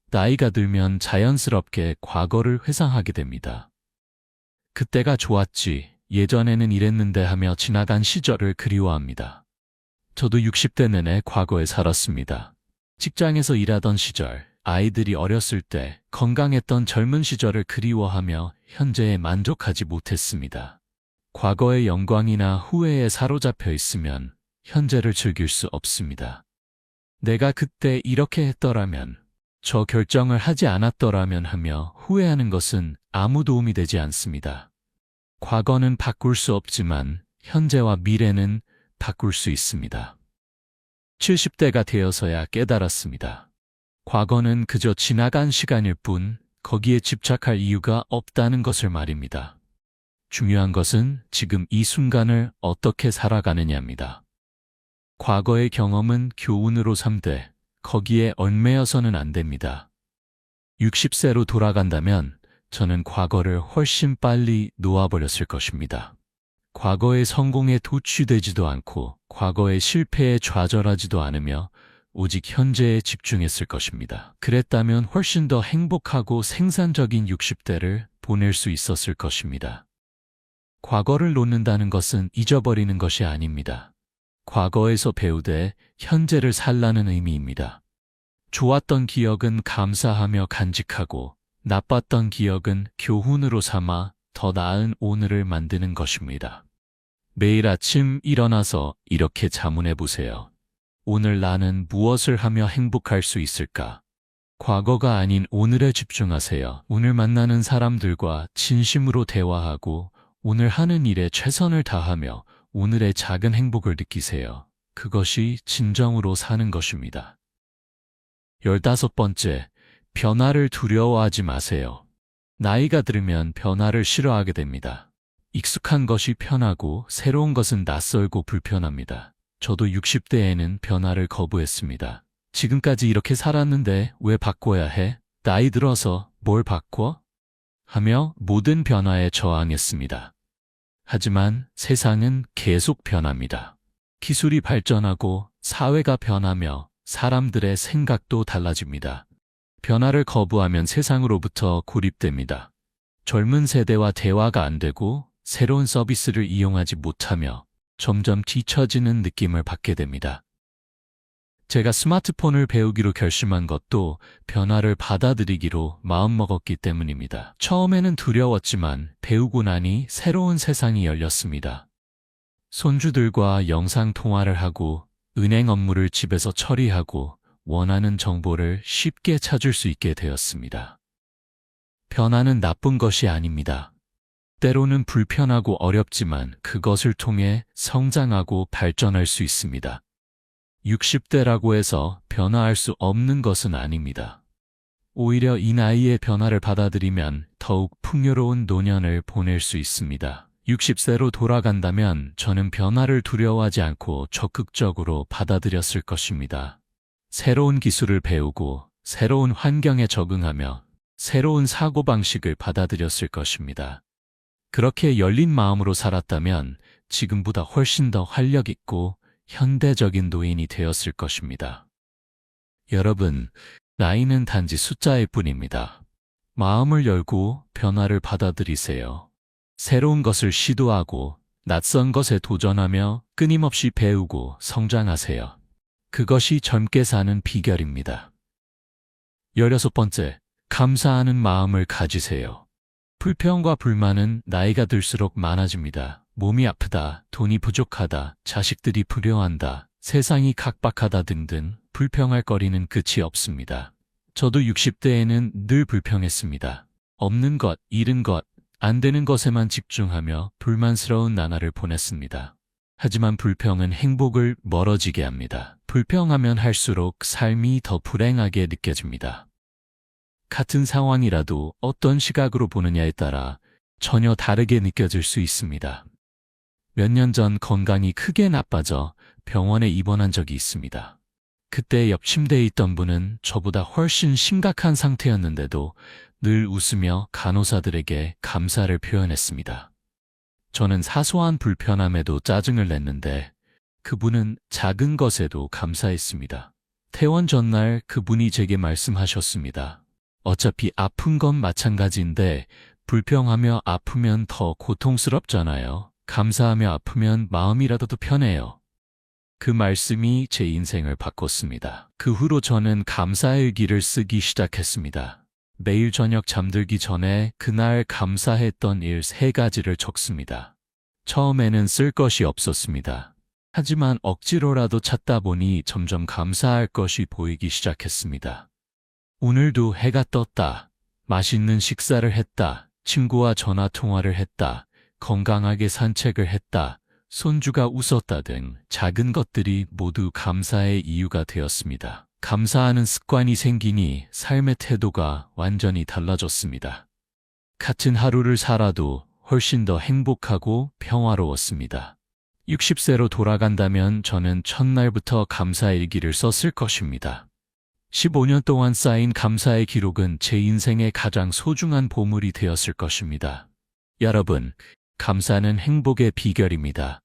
나이가 들면 자연스럽게 과거를 회상하게 됩니다. 그때가 좋았지, 예전에는 이랬는데 하며 지나간 시절을 그리워합니다. 저도 60대 내내 과거에 살았습니다. 직장에서 일하던 시절, 아이들이 어렸을 때 건강했던 젊은 시절을 그리워하며 현재에 만족하지 못했습니다. 과거의 영광이나 후회에 사로잡혀 있으면 현재를 즐길 수 없습니다. 내가 그때 이렇게 했더라면, 저 결정을 하지 않았더라면 하며 후회하는 것은 아무 도움이 되지 않습니다. 과거는 바꿀 수 없지만 현재와 미래는 바꿀 수 있습니다. 70대가 되어서야 깨달았습니다. 과거는 그저 지나간 시간일 뿐 거기에 집착할 이유가 없다는 것을 말입니다. 중요한 것은 지금 이 순간을 어떻게 살아가느냐입니다. 과거의 경험은 교훈으로 삼되 거기에 얽매여서는 안 됩니다. 60세로 돌아간다면 저는 과거를 훨씬 빨리 놓아버렸을 것입니다. 과거의 성공에 도취되지도 않고 과거의 실패에 좌절하지도 않으며 오직 현재에 집중했을 것입니다. 그랬다면 훨씬 더 행복하고 생산적인 60대를 보낼 수 있었을 것입니다. 과거를 놓는다는 것은 잊어버리는 것이 아닙니다. 과거에서 배우되 현재를 살라는 의미입니다. 좋았던 기억은 감사하며 간직하고 나빴던 기억은 교훈으로 삼아 더 나은 오늘을 만드는 것입니다. 매일 아침 일어나서 이렇게 자문해 보세요. 오늘 나는 무엇을 하며 행복할 수 있을까? 과거가 아닌 오늘에 집중하세요. 오늘 만나는 사람들과 진심으로 대화하고 오늘 하는 일에 최선을 다하며 오늘의 작은 행복을 느끼세요. 그것이 진정으로 사는 것입니다. 15번째, 변화를 두려워하지 마세요. 나이가 들면 변화를 싫어하게 됩니다. 익숙한 것이 편하고 새로운 것은 낯설고 불편합니다. 저도 60대에는 변화를 거부했습니다. 지금까지 이렇게 살았는데 왜 바꿔야 해? 나이 들어서 뭘 바꿔? 하며 모든 변화에 저항했습니다. 하지만 세상은 계속 변합니다. 기술이 발전하고 사회가 변하며 사람들의 생각도 달라집니다. 변화를 거부하면 세상으로부터 고립됩니다. 젊은 세대와 대화가 안 되고 새로운 서비스를 이용하지 못하며 점점 뒤처지는 느낌을 받게 됩니다. 제가 스마트폰을 배우기로 결심한 것도 변화를 받아들이기로 마음먹었기 때문입니다. 처음에는 두려웠지만 배우고 나니 새로운 세상이 열렸습니다. 손주들과 영상 통화를 하고 은행 업무를 집에서 처리하고 원하는 정보를 쉽게 찾을 수 있게 되었습니다. 변화는 나쁜 것이 아닙니다. 때로는 불편하고 어렵지만 그것을 통해 성장하고 발전할 수 있습니다. 60대라고 해서 변화할 수 없는 것은 아닙니다. 오히려 이 나이에 변화를 받아들이면 더욱 풍요로운 노년을 보낼 수 있습니다. 60세로 돌아간다면 저는 변화를 두려워하지 않고 적극적으로 받아들였을 것입니다. 새로운 기술을 배우고 새로운 환경에 적응하며 새로운 사고방식을 받아들였을 것입니다. 그렇게 열린 마음으로 살았다면 지금보다 훨씬 더 활력 있고 현대적인 노인이 되었을 것입니다. 여러분, 나이는 단지 숫자일 뿐입니다. 마음을 열고 변화를 받아들이세요. 새로운 것을 시도하고 낯선 것에 도전하며 끊임없이 배우고 성장하세요. 그것이 젊게 사는 비결입니다. 16번째, 감사하는 마음을 가지세요. 불평과 불만은 나이가 들수록 많아집니다. 몸이 아프다, 돈이 부족하다, 자식들이 불효한다, 세상이 각박하다 등등 불평할 거리는 끝이 없습니다. 저도 60대에는 늘 불평했습니다. 없는 것, 잃은 것, 안 되는 것에만 집중하며 불만스러운 나날을 보냈습니다. 하지만 불평은 행복을 멀어지게 합니다. 불평하면 할수록 삶이 더 불행하게 느껴집니다. 같은 상황이라도 어떤 시각으로 보느냐에 따라 전혀 다르게 느껴질 수 있습니다. 몇 년 전 건강이 크게 나빠져 병원에 입원한 적이 있습니다. 그때 옆 침대에 있던 분은 저보다 훨씬 심각한 상태였는데도 늘 웃으며 간호사들에게 감사를 표현했습니다. 저는 사소한 불편함에도 짜증을 냈는데 그분은 작은 것에도 감사했습니다. 퇴원 전날 그분이 제게 말씀하셨습니다. 어차피 아픈 건 마찬가지인데 불평하며 아프면 더 고통스럽잖아요. 감사하며 아프면 마음이라도 더 편해요. 그 말씀이 제 인생을 바꿨습니다. 그 후로 저는 감사일기를 쓰기 시작했습니다. 매일 저녁 잠들기 전에 그날 감사했던 일 3가지를 적습니다. 처음에는 쓸 것이 없었습니다. 하지만 억지로라도 찾다 보니 점점 감사할 것이 보이기 시작했습니다. 오늘도 해가 떴다. 맛있는 식사를 했다. 친구와 전화 통화를 했다. 건강하게 산책을 했다. 손주가 웃었다 등 작은 것들이 모두 감사의 이유가 되었습니다. 감사하는 습관이 생기니 삶의 태도가 완전히 달라졌습니다. 같은 하루를 살아도 훨씬 더 행복하고 평화로웠습니다. 60세로 돌아간다면 저는 첫날부터 감사일기를 썼을 것입니다. 15년 동안 쌓인 감사의 기록은 제 인생의 가장 소중한 보물이 되었을 것입니다. 여러분, 감사는 행복의 비결입니다.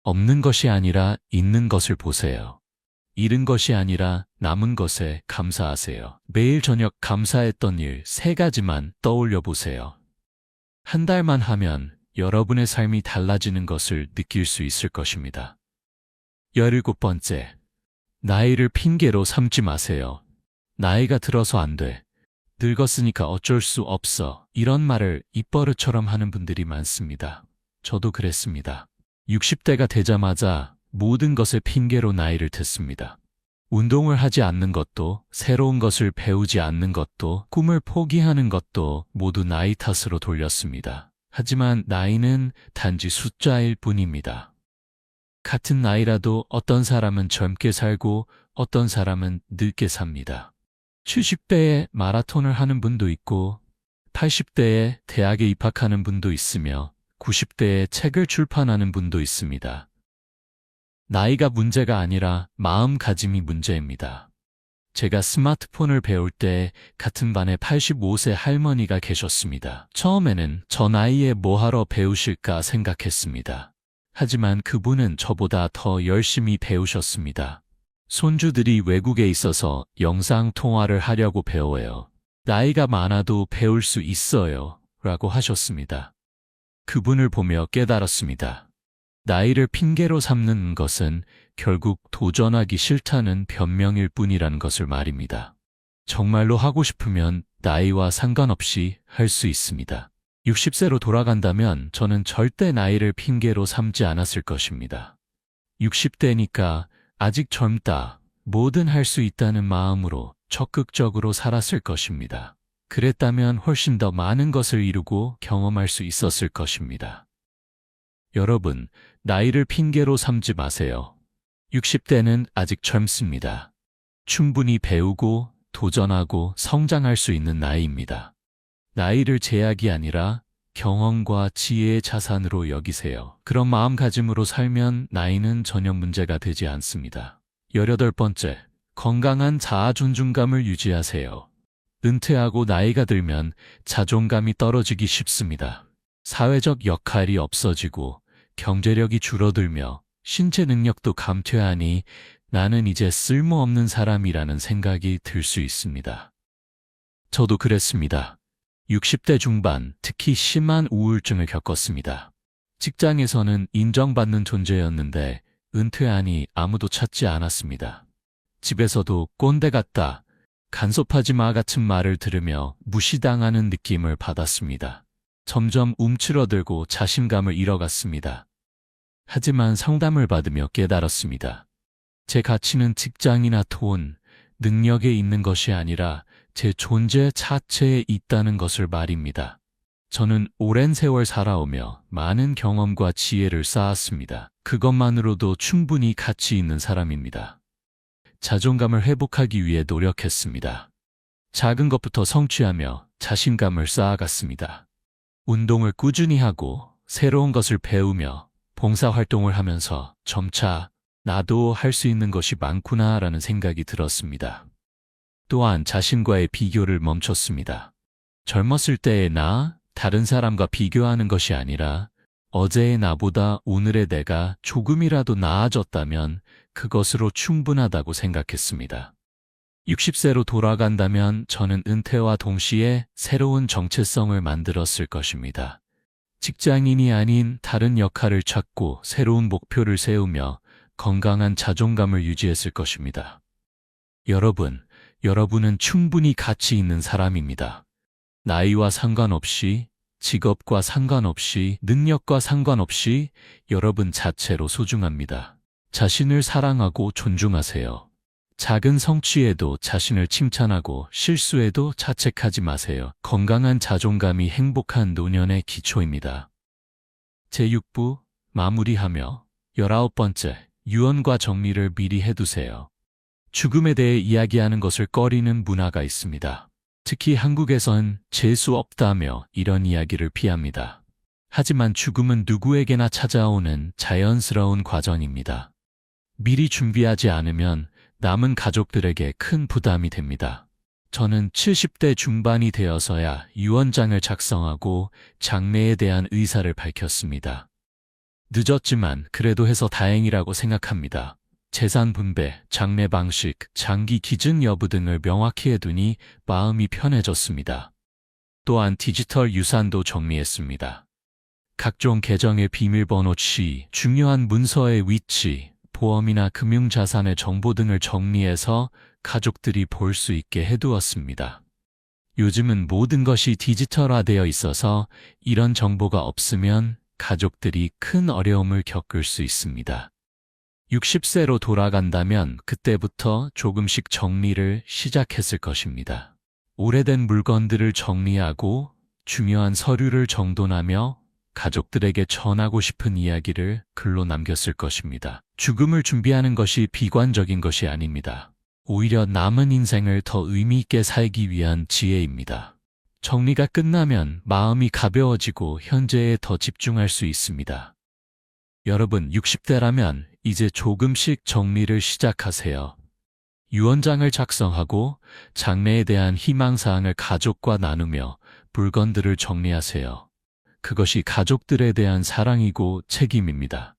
없는 것이 아니라 있는 것을 보세요. 잃은 것이 아니라 남은 것에 감사하세요. 매일 저녁 감사했던 일 3가지만 떠올려 보세요. 한 달만 하면 여러분의 삶이 달라지는 것을 느낄 수 있을 것입니다. 17번째, 나이를 핑계로 삼지 마세요. 나이가 들어서 안 돼. 늙었으니까 어쩔 수 없어. 이런 말을 입버릇처럼 하는 분들이 많습니다. 저도 그랬습니다. 60대가 되자마자 모든 것을 핑계로 나이를 댔습니다. 운동을 하지 않는 것도, 새로운 것을 배우지 않는 것도, 꿈을 포기하는 것도 모두 나이 탓으로 돌렸습니다. 하지만 나이는 단지 숫자일 뿐입니다. 같은 나이라도 어떤 사람은 젊게 살고 어떤 사람은 늙게 삽니다. 70대에 마라톤을 하는 분도 있고 80대에 대학에 입학하는 분도 있으며 90대에 책을 출판하는 분도 있습니다. 나이가 문제가 아니라 마음가짐이 문제입니다. 제가 스마트폰을 배울 때 같은 반에 85세 할머니가 계셨습니다. 처음에는 저 나이에 뭐하러 배우실까 생각했습니다. 하지만 그분은 저보다 더 열심히 배우셨습니다. 손주들이 외국에 있어서 영상통화를 하려고 배워요. 나이가 많아도 배울 수 있어요. 라고 하셨습니다. 그분을 보며 깨달았습니다. 나이를 핑계로 삼는 것은 결국 도전하기 싫다는 변명일 뿐이라는 것을 말입니다. 정말로 하고 싶으면 나이와 상관없이 할 수 있습니다. 60세로 돌아간다면 저는 절대 나이를 핑계로 삼지 않았을 것입니다. 60대니까 아직 젊다, 뭐든 할 수 있다는 마음으로 적극적으로 살았을 것입니다. 그랬다면 훨씬 더 많은 것을 이루고 경험할 수 있었을 것입니다. 여러분, 나이를 핑계로 삼지 마세요. 60대는 아직 젊습니다. 충분히 배우고 도전하고 성장할 수 있는 나이입니다. 나이를 제약이 아니라 경험과 지혜의 자산으로 여기세요. 그런 마음가짐으로 살면 나이는 전혀 문제가 되지 않습니다. 18번째, 건강한 자아 존중감을 유지하세요. 은퇴하고 나이가 들면 자존감이 떨어지기 쉽습니다. 사회적 역할이 없어지고 경제력이 줄어들며 신체 능력도 감퇴하니 나는 이제 쓸모없는 사람이라는 생각이 들 수 있습니다. 저도 그랬습니다. 60대 중반, 특히 심한 우울증을 겪었습니다. 직장에서는 인정받는 존재였는데 은퇴하니 아무도 찾지 않았습니다. 집에서도 꼰대 같다, 간섭하지 마 같은 말을 들으며 무시당하는 느낌을 받았습니다. 점점 움츠러들고 자신감을 잃어갔습니다. 하지만 상담을 받으며 깨달았습니다. 제 가치는 직장이나 돈, 능력에 있는 것이 아니라 제 존재 자체에 있다는 것을 말입니다. 저는 오랜 세월 살아오며 많은 경험과 지혜를 쌓았습니다. 그것만으로도 충분히 가치 있는 사람입니다. 자존감을 회복하기 위해 노력했습니다. 작은 것부터 성취하며 자신감을 쌓아갔습니다. 운동을 꾸준히 하고 새로운 것을 배우며 봉사활동을 하면서 점차 나도 할 수 있는 것이 많구나라는 생각이 들었습니다. 또한 자신과의 비교를 멈췄습니다. 젊었을 때의 나, 다른 사람과 비교하는 것이 아니라 어제의 나보다 오늘의 내가 조금이라도 나아졌다면 그것으로 충분하다고 생각했습니다. 60세로 돌아간다면 저는 은퇴와 동시에 새로운 정체성을 만들었을 것입니다. 직장인이 아닌 다른 역할을 찾고 새로운 목표를 세우며 건강한 자존감을 유지했을 것입니다. 여러분은 충분히 가치 있는 사람입니다. 나이와 상관없이, 직업과 상관없이, 능력과 상관없이 여러분 자체로 소중합니다. 자신을 사랑하고 존중하세요. 작은 성취에도 자신을 칭찬하고 실수에도 자책하지 마세요. 건강한 자존감이 행복한 노년의 기초입니다. 제6부 마무리하며 19번째, 유언과 정리를 미리 해두세요. 죽음에 대해 이야기하는 것을 꺼리는 문화가 있습니다. 특히 한국에선 재수 없다며 이런 이야기를 피합니다. 하지만 죽음은 누구에게나 찾아오는 자연스러운 과정입니다. 미리 준비하지 않으면 남은 가족들에게 큰 부담이 됩니다. 저는 70대 중반이 되어서야 유언장을 작성하고 장례에 대한 의사를 밝혔습니다. 늦었지만 그래도 해서 다행이라고 생각합니다. 재산 분배, 장례 방식, 장기 기증 여부 등을 명확히 해두니 마음이 편해졌습니다. 또한 디지털 유산도 정리했습니다. 각종 계정의 비밀번호 취, 중요한 문서의 위치, 보험이나 금융자산의 정보 등을 정리해서 가족들이 볼 수 있게 해두었습니다. 요즘은 모든 것이 디지털화되어 있어서 이런 정보가 없으면 가족들이 큰 어려움을 겪을 수 있습니다. 60세로 돌아간다면 그때부터 조금씩 정리를 시작했을 것입니다. 오래된 물건들을 정리하고 중요한 서류를 정돈하며 가족들에게 전하고 싶은 이야기를 글로 남겼을 것입니다. 죽음을 준비하는 것이 비관적인 것이 아닙니다. 오히려 남은 인생을 더 의미 있게 살기 위한 지혜입니다. 정리가 끝나면 마음이 가벼워지고 현재에 더 집중할 수 있습니다. 여러분, 60대라면 이제 조금씩 정리를 시작하세요. 유언장을 작성하고 장래에 대한 희망사항을 가족과 나누며 물건들을 정리하세요. 그것이 가족들에 대한 사랑이고 책임입니다.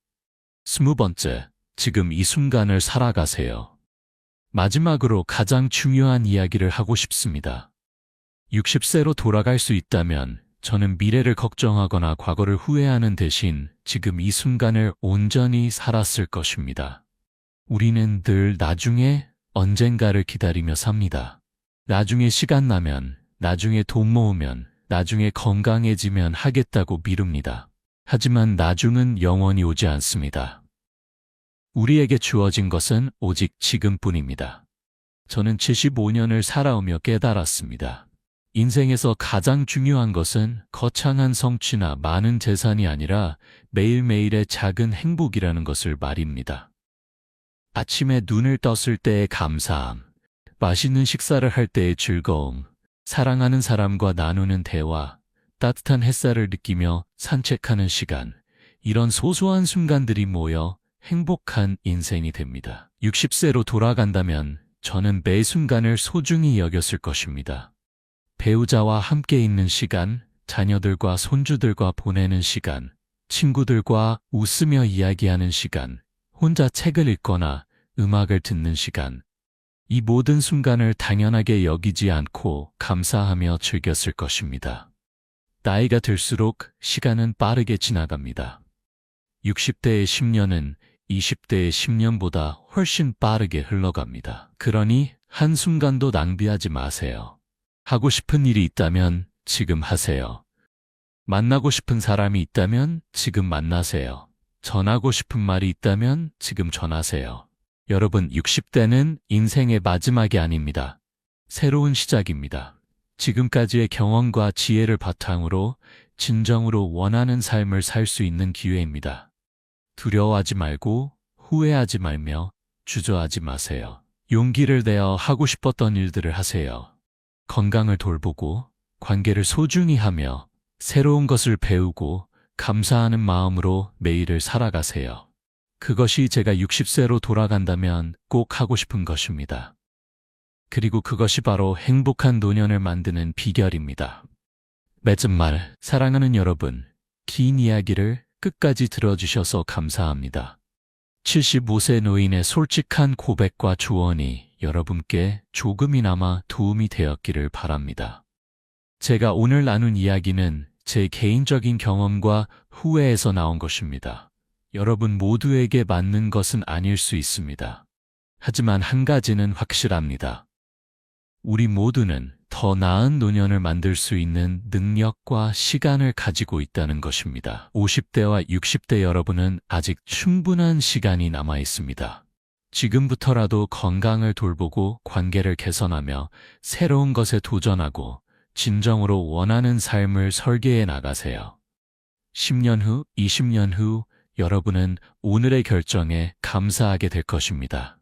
20번째, 지금 이 순간을 살아가세요. 마지막으로 가장 중요한 이야기를 하고 싶습니다. 60세로 돌아갈 수 있다면 저는 미래를 걱정하거나 과거를 후회하는 대신 지금 이 순간을 온전히 살았을 것입니다. 우리는 늘 나중에 언젠가를 기다리며 삽니다. 나중에 시간 나면, 나중에 돈 모으면, 나중에 건강해지면 하겠다고 미룹니다. 하지만 나중은 영원히 오지 않습니다. 우리에게 주어진 것은 오직 지금뿐입니다. 저는 75년을 살아오며 깨달았습니다. 인생에서 가장 중요한 것은 거창한 성취나 많은 재산이 아니라 매일매일의 작은 행복이라는 것을 말입니다. 아침에 눈을 떴을 때의 감사함, 맛있는 식사를 할 때의 즐거움, 사랑하는 사람과 나누는 대화, 따뜻한 햇살을 느끼며 산책하는 시간, 이런 소소한 순간들이 모여 행복한 인생이 됩니다. 60세로 돌아간다면 저는 매 순간을 소중히 여겼을 것입니다. 배우자와 함께 있는 시간, 자녀들과 손주들과 보내는 시간, 친구들과 웃으며 이야기하는 시간, 혼자 책을 읽거나 음악을 듣는 시간, 이 모든 순간을 당연하게 여기지 않고 감사하며 즐겼을 것입니다. 나이가 들수록 시간은 빠르게 지나갑니다. 60대의 10년은 20대의 10년보다 훨씬 빠르게 흘러갑니다. 그러니 한순간도 낭비하지 마세요. 하고 싶은 일이 있다면 지금 하세요. 만나고 싶은 사람이 있다면 지금 만나세요. 전하고 싶은 말이 있다면 지금 전하세요. 여러분, 60대는 인생의 마지막이 아닙니다. 새로운 시작입니다. 지금까지의 경험과 지혜를 바탕으로 진정으로 원하는 삶을 살 수 있는 기회입니다. 두려워하지 말고 후회하지 말며 주저하지 마세요. 용기를 내어 하고 싶었던 일들을 하세요. 건강을 돌보고 관계를 소중히 하며 새로운 것을 배우고 감사하는 마음으로 매일을 살아가세요. 그것이 제가 60세로 돌아간다면 꼭 하고 싶은 것입니다. 그리고 그것이 바로 행복한 노년을 만드는 비결입니다. 맺은 사랑하는 여러분, 긴 이야기를 끝까지 들어주셔서 감사합니다. 75세 노인의 솔직한 고백과 조언이 여러분께 조금이나마 도움이 되었기를 바랍니다. 제가 오늘 나눈 이야기는 제 개인적인 경험과 후회에서 나온 것입니다. 여러분 모두에게 맞는 것은 아닐 수 있습니다. 하지만 한 가지는 확실합니다. 우리 모두는 더 나은 노년을 만들 수 있는 능력과 시간을 가지고 있다는 것입니다. 50대와 60대 여러분은 아직 충분한 시간이 남아 있습니다. 지금부터라도 건강을 돌보고 관계를 개선하며 새로운 것에 도전하고 진정으로 원하는 삶을 설계해 나가세요. 10년 후, 20년 후 여러분은 오늘의 결정에 감사하게 될 것입니다.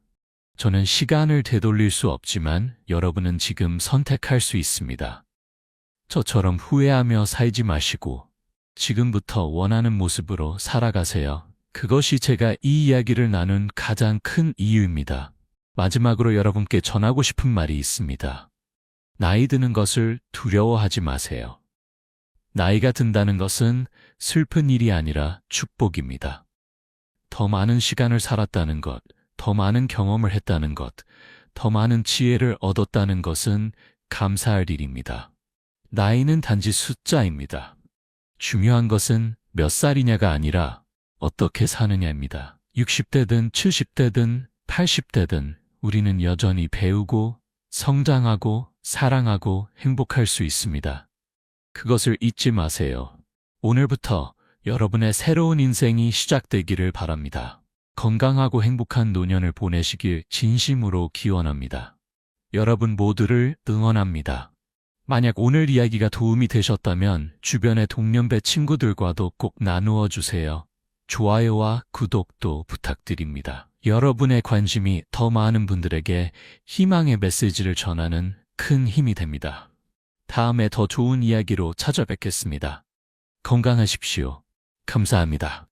저는 시간을 되돌릴 수 없지만 여러분은 지금 선택할 수 있습니다. 저처럼 후회하며 살지 마시고 지금부터 원하는 모습으로 살아가세요. 그것이 제가 이 이야기를 나눈 가장 큰 이유입니다. 마지막으로 여러분께 전하고 싶은 말이 있습니다. 나이 드는 것을 두려워하지 마세요. 나이가 든다는 것은 슬픈 일이 아니라 축복입니다. 더 많은 시간을 살았다는 것, 더 많은 경험을 했다는 것, 더 많은 지혜를 얻었다는 것은 감사할 일입니다. 나이는 단지 숫자입니다. 중요한 것은 몇 살이냐가 아니라 어떻게 사느냐입니다. 60대든 70대든 80대든 우리는 여전히 배우고, 성장하고, 사랑하고 행복할 수 있습니다. 그것을 잊지 마세요. 오늘부터 여러분의 새로운 인생이 시작되기를 바랍니다. 건강하고 행복한 노년을 보내시길 진심으로 기원합니다. 여러분 모두를 응원합니다. 만약 오늘 이야기가 도움이 되셨다면 주변의 동년배 친구들과도 꼭 나누어 주세요. 좋아요와 구독도 부탁드립니다. 여러분의 관심이 더 많은 분들에게 희망의 메시지를 전하는 큰 힘이 됩니다. 다음에 더 좋은 이야기로 찾아뵙겠습니다. 건강하십시오. 감사합니다.